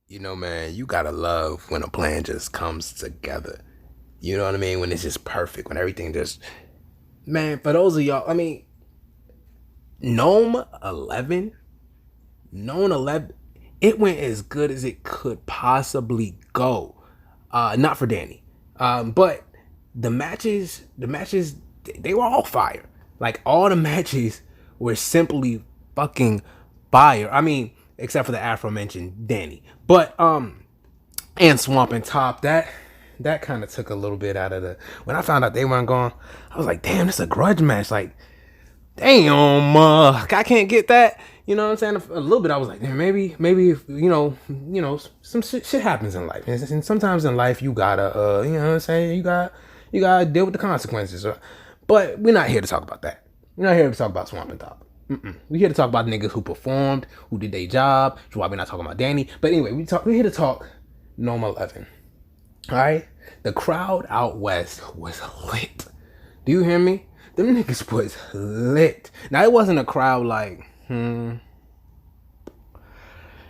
You know, man, you gotta love when a plan just comes together. You know what I mean? When it's just perfect, when everything just, man, for those of y'all, I mean, Gnome 11, Gnome 11, it went as good as it could possibly go. Not for Danny. But the matches, they were all fire. Like, all the matches were simply fucking fire. I mean, except for the aforementioned Danny. But, and Swamp and Top, that kind of took a little bit out of the. When I found out they weren't gone, I was like, damn, this is a grudge match. Like, damn, I can't get that. You know what I'm saying? A little bit. I was like, maybe, if, some shit happens in life, and sometimes in life you gotta, you know what I'm saying? You gotta deal with the consequences. But we're not here to talk about that. We're not here to talk about Swamp and Top. We're here to talk about niggas who performed, who did their job. That's why we're not talking about Danny. But anyway, we're here to talk Normal 11. All right, the crowd out west was lit. Do you hear me? Them niggas was lit. Now, it wasn't a crowd like, it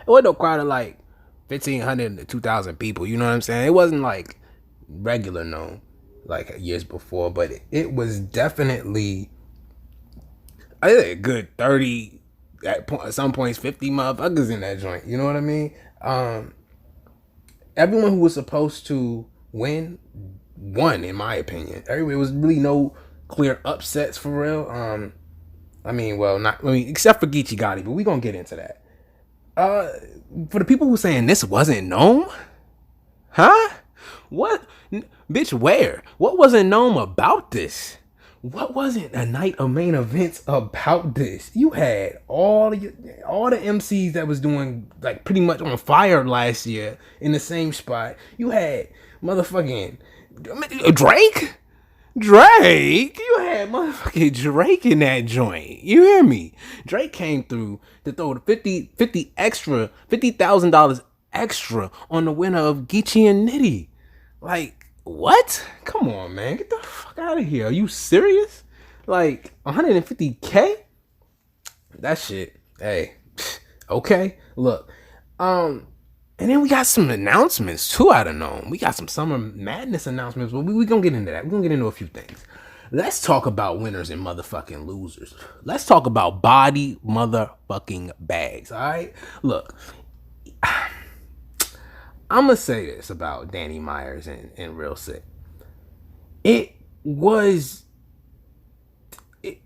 wasn't a crowd of like 1,500 to 2,000 people. You know what I'm saying? It wasn't like regular known like years before, but it was definitely, I think, a good 30, at some points 50 motherfuckers in that joint. You know what I mean? Everyone who was supposed to win won, in my opinion. There was really no clear upsets for real. Except for Geechee Gotti, but we gonna get into that. For the people who saying this wasn't Gnome, huh? What, bitch? Where? What wasn't Gnome about this? What wasn't a night of main events about this? You had all the MCs that was doing like pretty much on fire last year in the same spot. You had motherfucking Drake. Drake, you had motherfucking Drake in that joint. You hear me? Drake came through to throw the $50,000 extra on the winner of Geechee and Nitty. Like, what? Come on, man. Get the fuck out of here. Are you serious? Like, 150K? That shit. Hey. Okay. Look. And then we got some announcements too out of Gnome. We got some Summer Madness announcements, but we gonna get into that. We're gonna get into a few things. Let's talk about winners and motherfucking losers. Let's talk about body motherfucking bags, all right? Look, I'm gonna say this about Danny Myers and Real Sick. It was in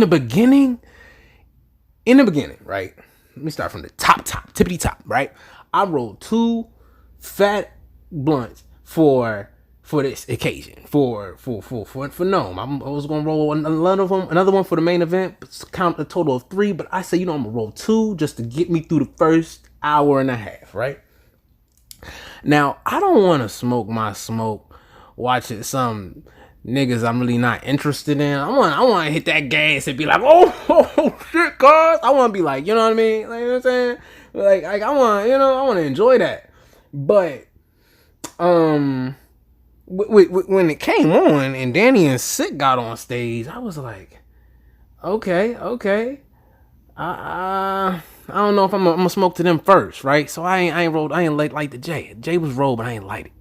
the beginning, right? Let me start from the top, tippity top, right? I rolled 2 fat blunts for this occasion, for Gnome. I was gonna roll another one for the main event, count a total of 3. But I say, I'm gonna roll 2 just to get me through the first hour and a half, right? Now, I don't want to smoke my smoke watching some niggas I'm really not interested in. I want to hit that gas and be like, oh shit, cuz. I want to be like, you know what I mean? Like, you know what I'm saying? Like I want to enjoy that. But, when it came on and Danny and Sick got on stage, I was like, okay. I don't know if I'm gonna smoke to them first, right? So I ain't rolled. I ain't like the J. J was rolled, but I ain't light it.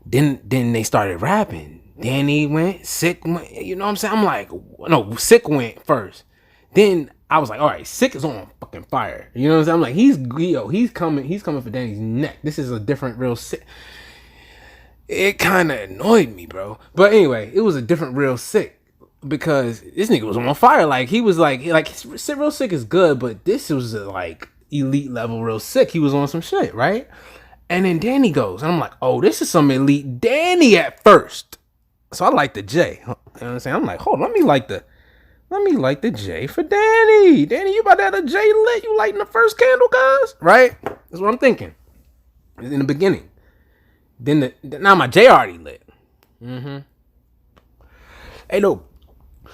Then they started rapping. Danny went, Sick went. You know what I'm saying? I'm like, no, Sick went first. Then I was like, all right, Sick is on fucking fire. You know what I'm saying? I'm like, he's coming for Danny's neck. This is a different Real Sick. It kind of annoyed me, bro. But anyway, it was a different Real Sick. Because this nigga was on fire. Like, he was like Real Sick is good, but this was like elite level Real Sick. He was on some shit, right? And then Danny goes, and I'm like, oh, this is some elite Danny at first. So I like the J. You know what I'm saying? I'm like, hold on, let me like the J for Danny. Danny, you about to have a J lit? You lighting the first candle, guys? Right? That's what I'm thinking. In the beginning. Then now my J already lit. Hey, no.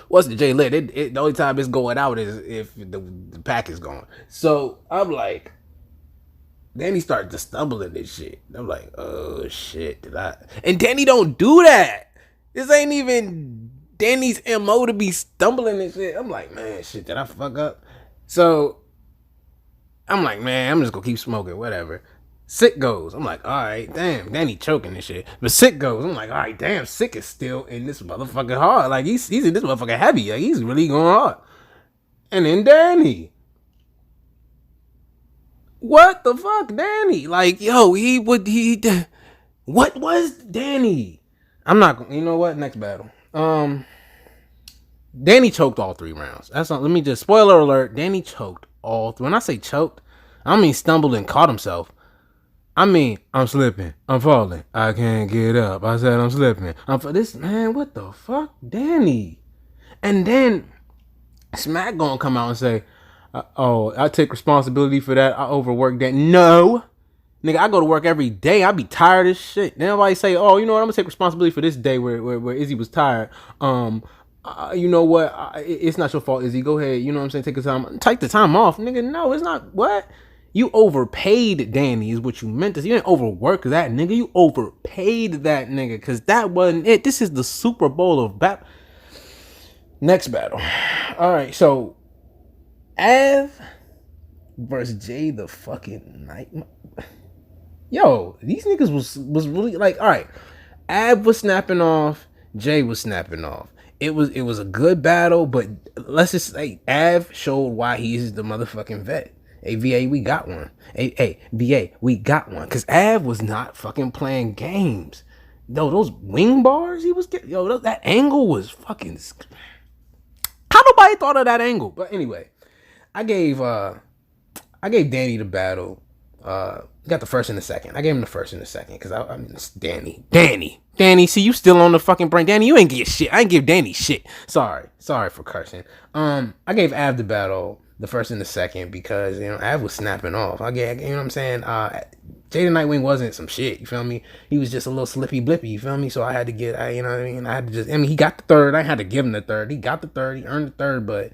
Once the J lit, the only time it's going out is if the pack is gone. So I'm like, then he started to stumble in this shit. I'm like, oh shit, And Danny don't do that. This ain't even Danny's MO to be stumbling and shit. I'm like, man, shit, did I fuck up? So I'm like, man, I'm just gonna keep smoking, whatever. Sick goes. I'm like, all right, damn, Danny choking and shit. But Sick goes. I'm like, all right, damn, Sick is still in this motherfucking hard. Like he's in this motherfucking heavy. Like he's really going hard. And then Danny. What the fuck, Danny? Like, yo, what was Danny? I'm not. You know what? Next battle. Danny choked all 3 rounds. That's not. Let me just spoiler alert. Danny choked all 3. When I say choked, I don't mean stumbled and caught himself. I mean, I'm slipping. I'm falling. I can't get up. I said I'm slipping. This man. What the fuck, Danny? And then Smack gonna come out and say, "Oh, I take responsibility for that. I overworked that." No, nigga, I go to work every day. I be tired as shit. Then nobody say, "Oh, you know what? I'm gonna take responsibility for this day where Izzy was tired." You know what? It's not your fault, Izzy. Go ahead. You know what I'm saying? Take the time off, nigga. No, it's not. What? You overpaid Danny is what you meant to say. You didn't overwork that nigga. You overpaid that nigga because that wasn't it. This is the Super Bowl of bat. Next battle. All right, so Av versus Jay the fucking Night. Yo, these niggas was really like, all right. Av was snapping off. Jay was snapping off. It was a good battle, but let's just say Av showed why he's the motherfucking vet. Hey, VA, we got one. Hey, VA, we got one. Because Av was not fucking playing games. Yo, those wing bars he was getting, that angle was fucking... How nobody thought of that angle? But anyway, I gave Danny the battle. Got the first and the second. I gave him the first and the second because I mean, it's Danny. See, you still on the fucking brain, Danny. You ain't get shit. I ain't give Danny shit. Sorry for cursing. I gave Av the battle, the first and the second, because Av was snapping off. I get, you know what I'm saying. Jaden Nightwing wasn't some shit. You feel me? He was just a little slippy blippy. You feel me? So I had to get, you know what I mean. I had to just. I mean, he got the third. I had to give him the third. He got the third. He earned the third, but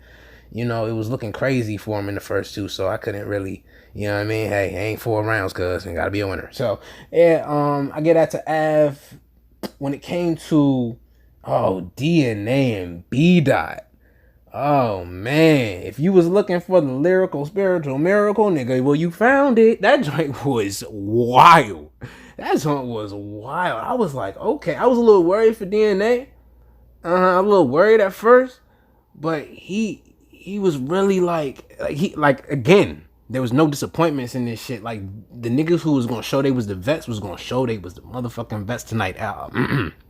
it was looking crazy for him in the first 2, so I couldn't really. You know what I mean? Hey, ain't 4 rounds, cuz. Gotta be a winner. So, yeah, I get that to Av. When it came to, DNA and B-Dot. Oh, man. If you was looking for the lyrical, spiritual miracle, nigga, well, you found it. That joint was wild. That joint was wild. I was like, okay. I was a little worried for DNA. I was a little worried at first. But he was really again, there was no disappointments in this shit. Like, the niggas who was gonna show they was the vets was gonna show they was the motherfucking vets tonight.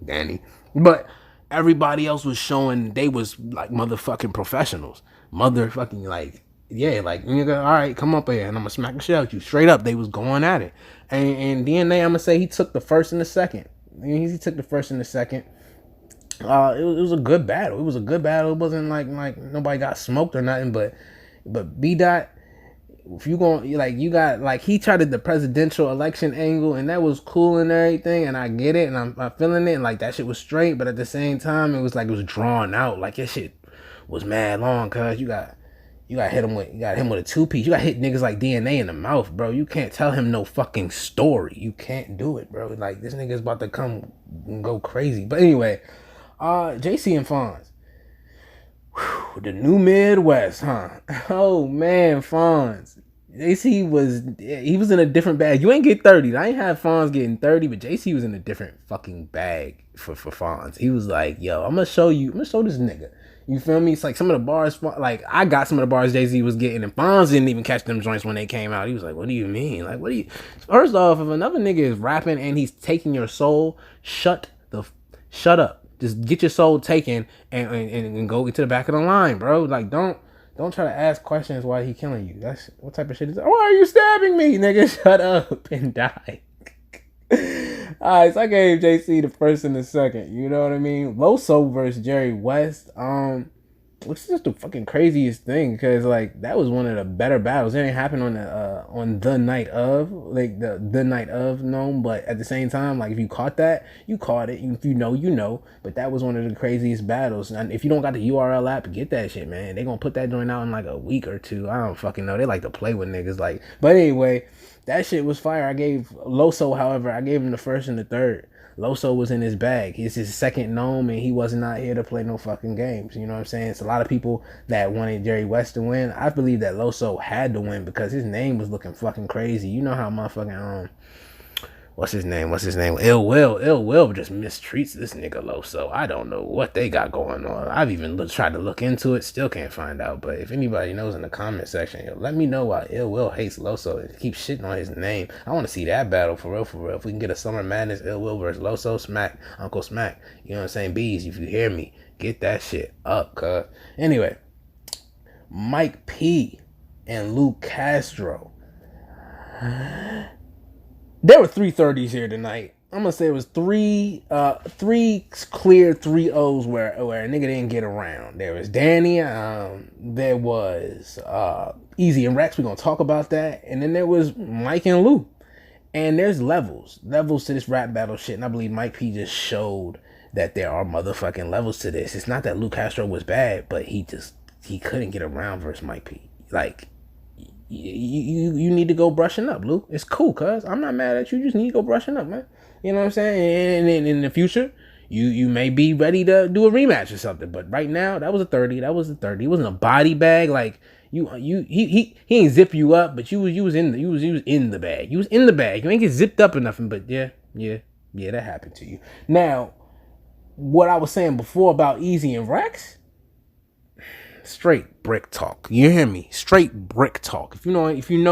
Danny. But everybody else was showing they was like motherfucking professionals. Motherfucking nigga, all right, come up here and I'm gonna smack the shit out you. Straight up, they was going at it. And DNA, I'm gonna say he took the first and the second. He took the first and the second. It was a good battle. It was a good battle. It wasn't like nobody got smoked or nothing, but B-Dot, if you gon' you got he tried the presidential election angle, and that was cool and everything, and I get it, and I'm feeling it, and that shit was straight, but at the same time it was drawn out. That shit was mad long, cuz you got him with a 2-piece. You got hit niggas like DNA in the mouth, bro. You can't tell him no fucking story. You can't do it, bro. This nigga's about to come and go crazy. But anyway, JC and Fonz. The new Midwest, huh? Oh man, Fonz. JC was in a different bag. You ain't get 30. I ain't have Fonz getting 30, but JC was in a different fucking bag for Fonz. He was like, yo, I'm gonna show this nigga. You feel me? It's like some of the bars, I got some of the bars Jay-Z was getting, and Fonz didn't even catch them joints when they came out. He was like, what do you mean? First off, if another nigga is rapping and he's taking your soul, shut up. Just get your soul taken and go get to the back of the line, bro. Don't try to ask questions while he killing you. That's what type of shit is that? Why are you stabbing me, nigga? Shut up and die. Alright, so I gave JC the first and the second. You know what I mean? Loso versus Jerry West. Which is just the fucking craziest thing, because that was one of the better battles. It didn't happen on the night of, the night of Nome, but at the same time, if you caught that, you caught it. If you know. But that was one of the craziest battles. And if you don't got the URL app, get that shit, man. They gonna put that joint out in a week or 2. I don't fucking know. They like to play with niggas. But anyway, That shit was fire. I gave Loso, however, I gave him the first and the third. Loso was in his bag. He's his second gnome, and he was not here to play no fucking games. You know what I'm saying? It's a lot of people that wanted Jerry West to win. I believe that Loso had to win because his name was looking fucking crazy. You know how motherfucking what's his name? Ill Will just mistreats this nigga Loso. I don't know what they got going on. I've even tried to look into it, still can't find out. But if anybody knows in the comment section, let me know why Ill Will hates Loso and keeps shitting on his name. I want to see that battle for real, for real. If we can get a Summer Madness Ill Will versus Loso, Smack, Uncle Smack. You know what I'm saying? Bees, if you hear me, get that shit up, cuz. Anyway, Mike P and Luke Castro. There were 330s here tonight. I'm gonna say it was three clear 3-0s where a nigga didn't get around. There was Danny, there was Easy and Rex. We're gonna talk about that. And then there was Mike and Lou. And there's levels to this rap battle shit. And I believe Mike P just showed that there are motherfucking levels to this. It's not that Luke Castro was bad, but he couldn't get around versus Mike P. Like, you need to go brushing up, Luke. It's cool, cuz I'm not mad at you. You just need to go brushing up, man. You know what I'm saying? And in the future, you may be ready to do a rematch or something. But right now, that was a 30. That was a 30. It wasn't a body bag. Like he ain't zip you up, but you was in the bag. You was in the bag. You ain't get zipped up or nothing. But yeah, that happened to you. Now, what I was saying before about Easy and Rex. Straight brick talk. You hear me? Straight brick talk. If you know,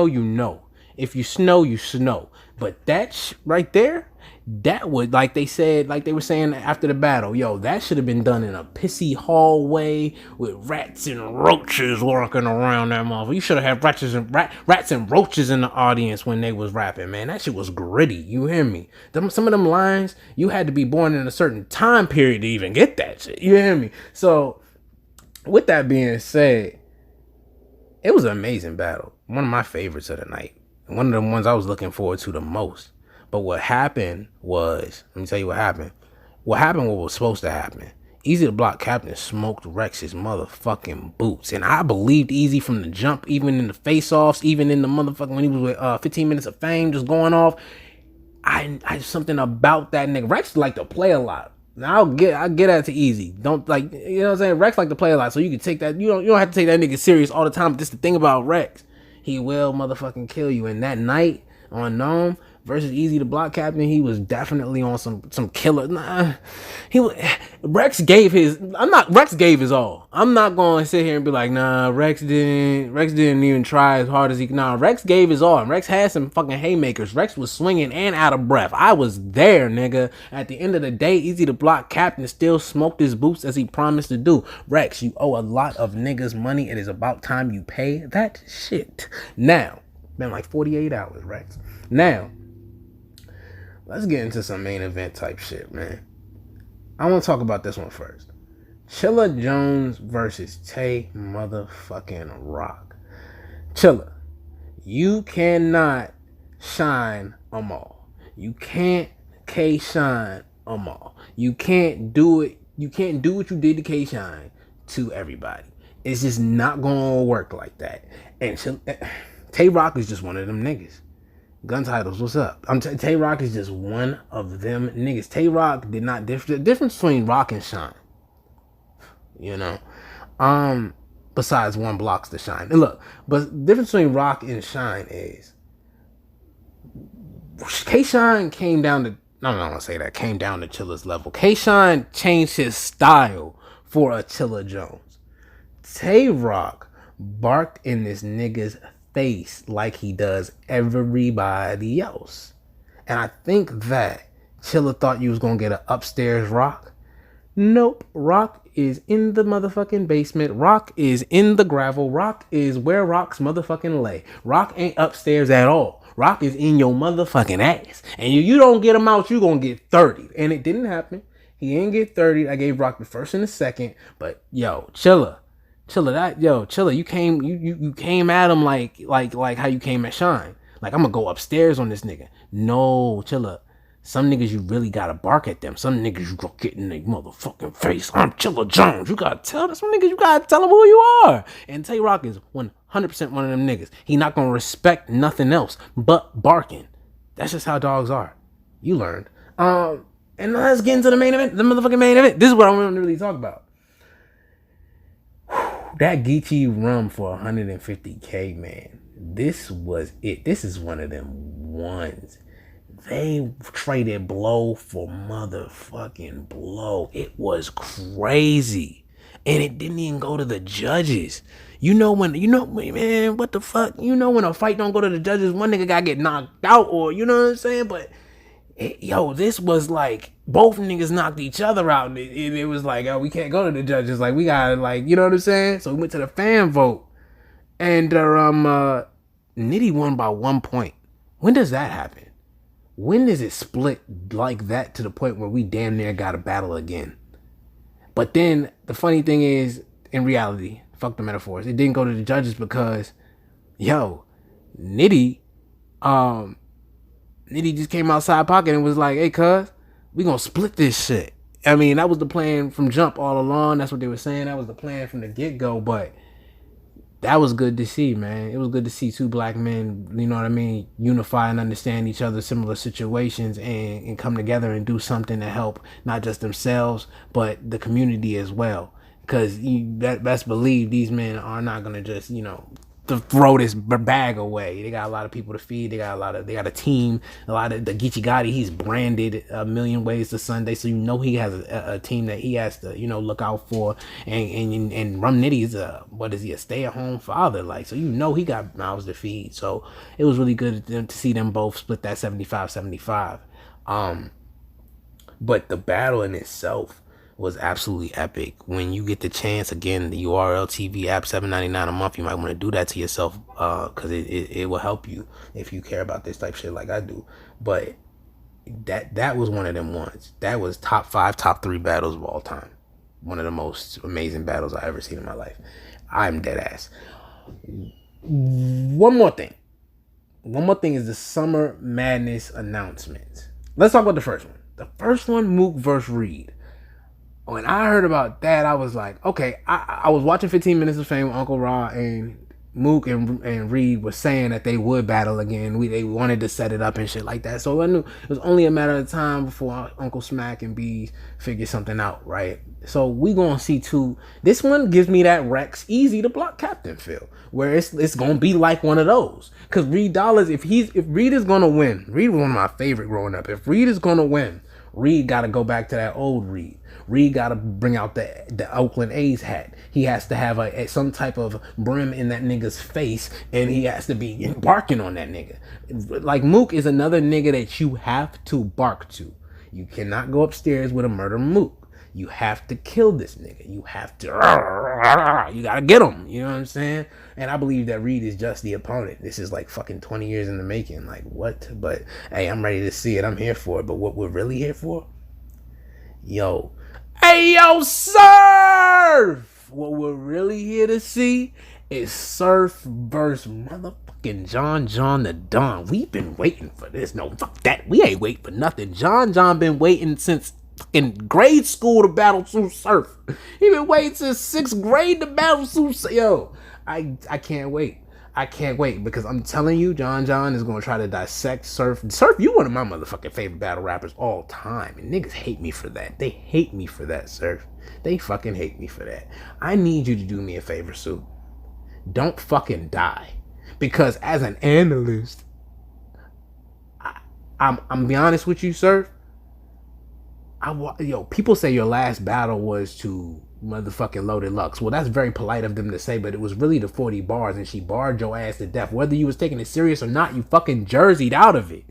you know. If you snow, you snow. But that right there, that would, like they were saying after the battle, yo, that should have been done in a pissy hallway with rats and roaches walking around that motherfucker. You should have had rats and roaches in the audience when they was rapping, man. That shit was gritty. You hear me? Some of them lines, you had to be born in a certain time period to even get that shit. You hear me? So, with that being said, it was an amazing battle. One of my favorites of the night. One of the ones I was looking forward to the most. But what happened was, let me tell you what happened. What happened what was supposed to happen. Easy the Block Captain smoked Rex's motherfucking boots. And I believed Easy from the jump, even in the face-offs, even in the motherfucking, when he was with 15 Minutes of Fame just going off. I something about that nigga. Rex liked to play a lot. Now I'll get that to Easy. Don't, like, you know what I'm saying? Rex like to play a lot, so you can take that. You don't have to take that nigga serious all the time. But this the thing about Rex, he will motherfucking kill you. And that night on Gnome versus Easy the Block Captain, he was definitely on some killer. Nah, Rex gave his all. I'm not going to sit here and be like, nah, Rex didn't even try as hard as he. Nah, Rex gave his all. And Rex had some fucking haymakers. Rex was swinging and out of breath. I was there, nigga. At the end of the day, Easy the Block Captain still smoked his boots as he promised to do. Rex, you owe a lot of niggas money. It is about time you pay that shit. Now, been like 48 hours, Rex. Now, let's get into some main event type shit, man. I want to talk about this one first. Chilla Jones versus Tay motherfucking Rock. Chilla, you cannot shine them all. You can't K-shine them all. You can't do it. You can't do what you did to K-shine to everybody. It's just not going to work like that. And Tay Rock is just one of them niggas. Gun Titles, what's up? Tay Rock is just one of them niggas. Tay Rock did not the difference between Rock and Shine. You know? Besides one blocks to Shine. And look, but the difference between Rock and Shine is K-Shine came down to, I don't want to say that, came down to Chilla's level. K-Shine changed his style for a Chilla Jones. Tay Rock barked in this nigga's face like he does everybody else. And I think that Chilla thought you was gonna get an upstairs Rock. Nope. Rock is in the motherfucking basement. Rock is in the gravel. Rock is where Rock's motherfucking lay. Rock ain't upstairs at all. Rock is in your motherfucking ass. And you don't get him out, you gonna get 30. And it didn't happen. He didn't get 30. I gave Rock the first and the second. But yo, Chilla, you came at him like how you came at Shine. Like, I'm gonna go upstairs on this nigga. No, Chilla. Some niggas you really gotta bark at them. Some niggas you go get in their motherfucking face. I'm Chilla Jones. You gotta tell them. Some niggas you gotta tell them who you are. And Tay Rock is 100% one of them niggas. He not gonna respect nothing else but barking. That's just how dogs are. You learned. And let's get into the main event, the motherfucking main event. This is what I want to really talk about. That Geechee rum for 150K, man. This was it. This is one of them ones. They traded blow for motherfucking blow. It was crazy. And it didn't even go to the judges. Man, what the fuck? When a fight don't go to the judges, one nigga gotta get knocked out, or you know what I'm saying? But this was like both niggas knocked each other out. And it was like, we can't go to the judges. Like, we gotta, like, you know what I'm saying? So we went to the fan vote. And Nitty won by 1 point. When does that happen? When does it split like that to the point where we damn near got a battle again? But then the funny thing is, in reality, fuck the metaphors, it didn't go to the judges because, Nitty just came outside pocket and was like, hey, cuz, we gonna split this shit. I mean, that was the plan from jump all along. That's what they were saying. That was the plan from the get-go, but that was good to see, man. It was good to see two black men, you know what I mean, unify and understand each other's similar situations and come together and do something to help not just themselves, but the community as well. Because best believe these men are not going to just, to throw this bag away. They got a lot of people to feed. They got a team. A lot of the Geechee Gotti, he's branded a million ways to Sunday, so he has a team that he has to look out for. And Rum Nitty's a stay-at-home father, like, so he got mouths to feed. So it was really good to see them both split that 75-75. But the battle in itself was absolutely epic. When you get the chance, again, the URL TV app, $7.99 a month, you might want to do that to yourself, because it will help you if you care about this type of shit like I do. But that was one of them ones. That was top 5, top 3 battles of all time. One of the most amazing battles I ever seen in my life. I'm dead ass. One more thing is the Summer Madness announcement. Let's talk about the first one. The first one, Mook versus Reed. When I heard about that, I was like, okay, I was watching 15 Minutes of Fame with Uncle Ra, and Mook and Reed was saying that they would battle again. They wanted to set it up and shit like that. So I knew it was only a matter of time before Uncle Smack and B figure something out, right? So we gonna see two. This one gives me that Rex easy to block captain feel, where it's gonna be like one of those. Cause Reed Dollars, if Reed is gonna win, Reed was one of my favorite growing up. If Reed is gonna win, Reed gotta go back to that old Reed. Reed got to bring out the Oakland A's hat. He has to have some type of brim in that nigga's face, and he has to be barking on that nigga. Like, Mook is another nigga that you have to bark to. You cannot go upstairs with a murder Mook. You have to kill this nigga. You have to, you got to get him. You know what I'm saying? And I believe that Reed is just the opponent. This is like fucking 20 years in the making. Like, what? But, hey, I'm ready to see it. I'm here for it. But what we're really here for? Hey, yo, Surf! What we're really here to see is Surf versus motherfucking John the Don. We've been waiting for this. No, fuck that. We ain't waiting for nothing. John been waiting since in grade school to battle Sue Surf. He been waiting since 6th grade to battle Sue Surf. Yo, I can't wait. I can't wait, because I'm telling you, John is going to try to dissect Surf. Surf, you one of my motherfucking favorite battle rappers all time. And niggas hate me for that. They hate me for that, Surf. They fucking hate me for that. I need you to do me a favor, Sue. Don't fucking die. Because as an analyst, I'm be honest with you, Surf. People say your last battle was to motherfucking Loaded Lux. Well, that's very polite of them to say, but it was really the 40 bars, and she barred your ass to death. Whether you was taking it serious or not, you fucking jerseyed out of it.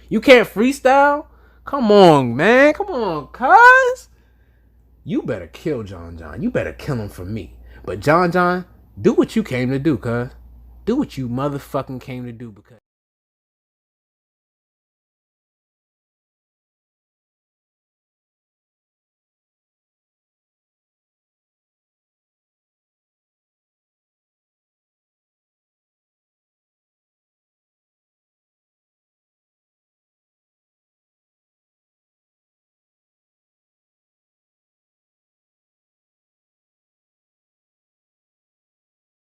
You can't freestyle? Come on, man. Come on, cuz. You better kill John. You better kill him for me. But John, do what you came to do, cuz. Do what you motherfucking came to do, because